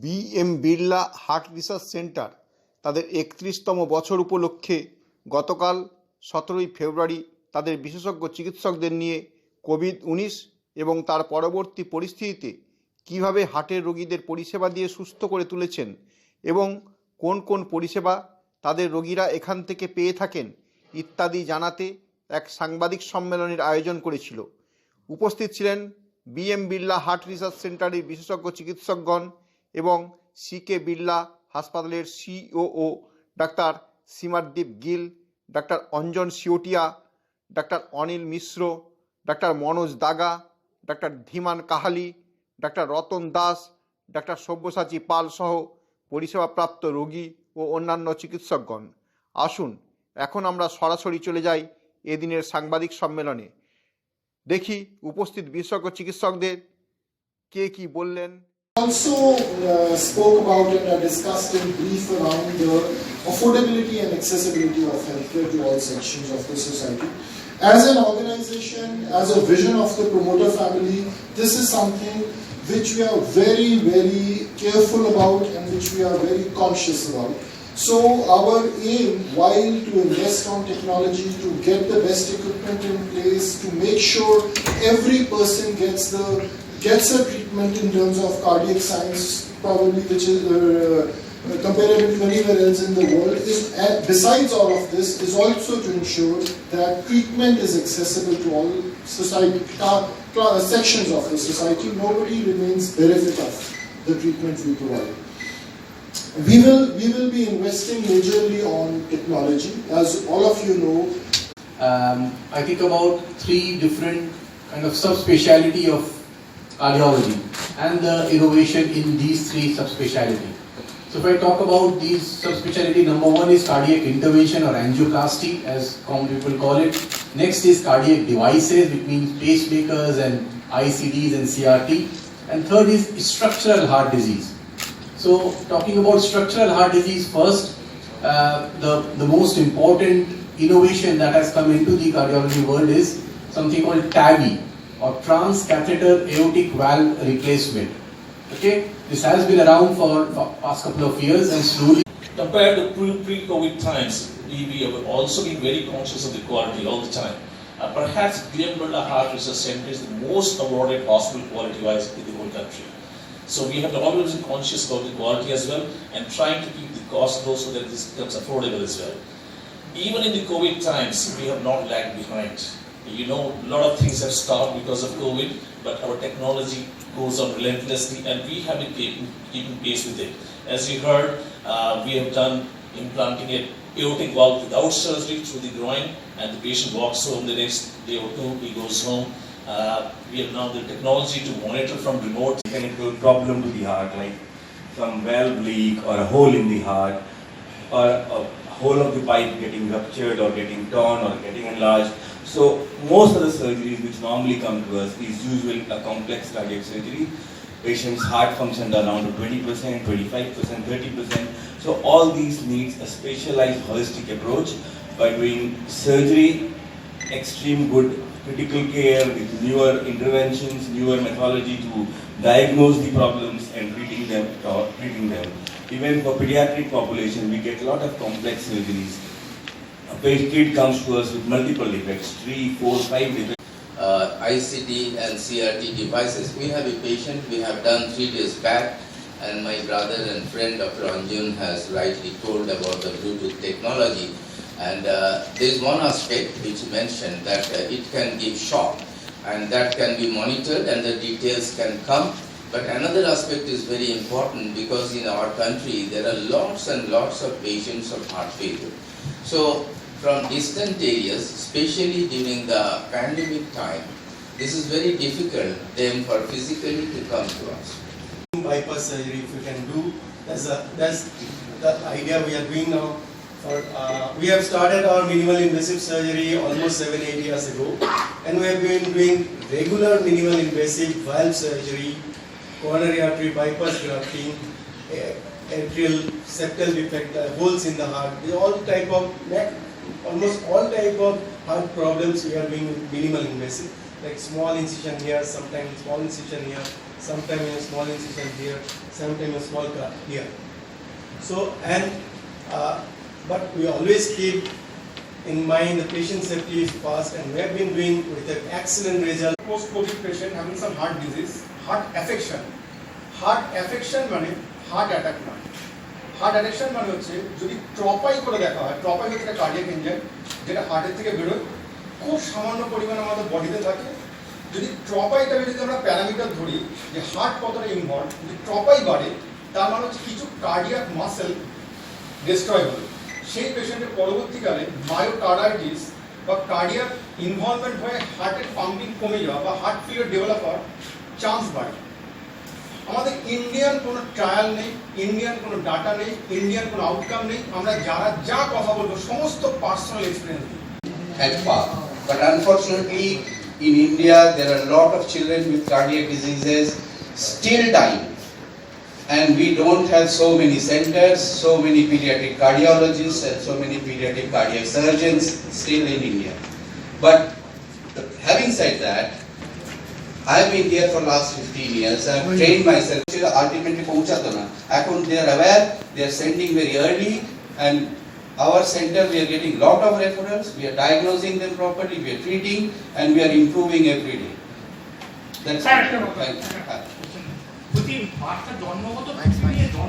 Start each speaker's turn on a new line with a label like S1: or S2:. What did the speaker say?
S1: BM. Birla heart research centre তাদের ৩১তম বছর উপলক্ষে গতকাল ১৭ই ফেব্রুয়ারি তাদের বিশেষজ্ঞ চিকিৎসকদের নিয়ে কোভিড-১৯ এবং তার পরবর্তী পরিস্থিতিতে কীভাবে হার্টের রোগীদের পরিষেবা দিয়ে সুস্থ করে তুলেছেন এবং কোন কোন পরিষেবা তাদের রোগীরা এখান থেকে পেয়ে থাকেন ইত্যাদি জানাতে এক সাংবাদিক সম্মেলনের আয়োজন করেছিল। উপস্থিত ছিলেন বি.এম. বিড়লা হার্ট রিসার্চ সেন্টারের বিশেষজ্ঞ চিকিৎসকগণ এবং সি.কে. বিড়লা হাসপাতালের সিওও ডাক্তার সীমারদীপ গিল, ডাক্তার অঞ্জন সিওটিয়া, ডাক্তার অনিল মিশ্র, ডাক্তার মনোজ দাগা, ডাক্তার ধীমান কাহালি, ডাক্তার রতন দাস, ডাক্তার সব্যসাচী পাল সহ পরিষেবাপ্রাপ্ত রোগী ও অন্যান্য চিকিৎসকগণ। আসুন এখন আমরা সরাসরি চলে যাই এদিনের সাংবাদিক সম্মেলনে। দেখি উপস্থিত বিশেষজ্ঞ চিকিৎসকদের কে কি বললেন।
S2: Also spoke about and discussed in brief around the affordability and accessibility of healthcare to all sections of the society. As an organization, as a vision of the promoter family, this is something which we are very, very careful about and which we are very conscious about. So our aim, while to invest on technology, to get the best equipment in place, to make sure every person gets a treatment in terms of cardiac science, probably which is comparable to anywhere else in the world, is besides all of this, is also to ensure that treatment is accessible to all society sections of the society. Nobody remains bereft of the treatment we provide. We will be investing majorly on technology, as all of you know.
S3: I think about 3 different kind of subspecialty of cardiology and the innovation in these 3 subspecialty. So if I talk about these subspecialty, number 1 is cardiac intervention or angioplasty, as common people call it. Next is cardiac devices, which means pacemakers and ICDs and CRT. And third is structural heart disease. So talking about structural heart disease first, the most important innovation that has come into the cardiology world is something called TAVI, or transcatheter aortic valve replacement. Okay, this has been around for past couple of years and slowly.
S4: Compared to pre-COVID times, we have also been very conscious of the quality all the time. Perhaps B.M. Birdla Heart Research Center is the most awarded hospital quality-wise in the whole country. So we have always been conscious about the quality as well and trying to keep the cost low so that this becomes affordable as well. Even in the COVID times, we have not lagged behind. You know, a lot of things have stopped because of COVID, but our technology goes on relentlessly and we have been keeping pace with it. As you heard, we have done implanting an aortic valve without surgery through the groin, and the patient walks home the next day or 2, he goes home. We have now the technology to monitor from remote.
S5: Mechanical problem to the heart, like some valve leak or a hole in the heart, or a hole of the pipe getting ruptured or getting torn or getting enlarged. So most of the surgeries which normally come to us is usually a complex cardiac surgery. Patients' heart functions are down to 20%, 25%, 30%. So all these needs a specialized holistic approach by doing surgery, extreme good critical care with newer interventions, newer methodology to diagnose the problems and treating them. Even for pediatric population, we get a lot of complex surgeries. A kid comes to us with multiple defects, 3, 4, 5 defects.
S6: ICD and CRT devices. We have a patient we have done 3 days back, and my brother and friend Dr. Anjun has rightly told about the Bluetooth technology. And there is one aspect which mentioned that it can give shock, and that can be monitored and the details can come. But another aspect is very important, because in our country there are lots and lots of patients of heart failure. So from distant areas, especially during the pandemic time, this is very difficult them for physically to come to us.
S7: Bypass surgery, if we can do, that's the idea we are doing now. We have started our minimal invasive surgery almost 7-8 years ago, and we have been doing regular minimal invasive valve surgery, coronary artery bypass grafting, atrial septal defect, holes in the heart, almost all type of heart problems we are doing with minimal invasive, like small incision here, sometimes small incision here, sometimes a small incision here, sometimes a small cut here. So, but we always keep in mind the patient safety is first, and we have been doing with an excellent result.
S8: Post-COVID patient having some heart disease, heart affection. Heart affection মানে heart attack নয়। Heart affection মানে হচ্ছে যদি ট্রপাই করে দেখা হয়, ট্রপাই হচ্ছে একটা কার্ডিয়াক ইঞ্জিন যেটা হার্টের থেকে বেরোয়, খুব সামান্য পরিমাণে আমাদের বডিতে থাকে। যদি ট্রপাইটাকে যদি আমরা প্যারামিটার ধরি যে হার্ট কতটা ইনভলভ, যদি ট্রপাই বাড়ে তার মানে হচ্ছে কিছু কার্ডিয়াক মাসেল ডিস্ট্রয় হলো। সেই পেশেন্টের পরবর্তীকালে মায়োকার্ডাইটিস বা কার্ডিয়াক ইনভলভমেন্ট হয়ে হার্টের পাম্পিং কমে যাওয়া বা হার্ট ফেলিয়ার ডেভেলপ হওয়ার চান্স বাড়ে। আমাদের ইন্ডিয়ান কোনো ট্রায়াল নেই, ইন্ডিয়ান কোনো ডাটা নেই, ইন্ডিয়ান কোনো আউটকাম নেই। আমরা যারা যা কথা বলবো সমস্ত পার্সোনাল এক্সপিরিয়েন্স দিই।
S9: At par. But unfortunately, in India, there are a lot of children with cardiac diseases still dying. And we don't have so many centers, so many pediatric cardiologists, and so many pediatric cardiac surgeons still in India. But having said that, I've been here for last 15 years. I've trained myself. Ultimately, they are aware. They are sending very early, and our center, we are getting lot of referrals. We are diagnosing them properly. We are treating, and we are improving every day. That's it. Thank you.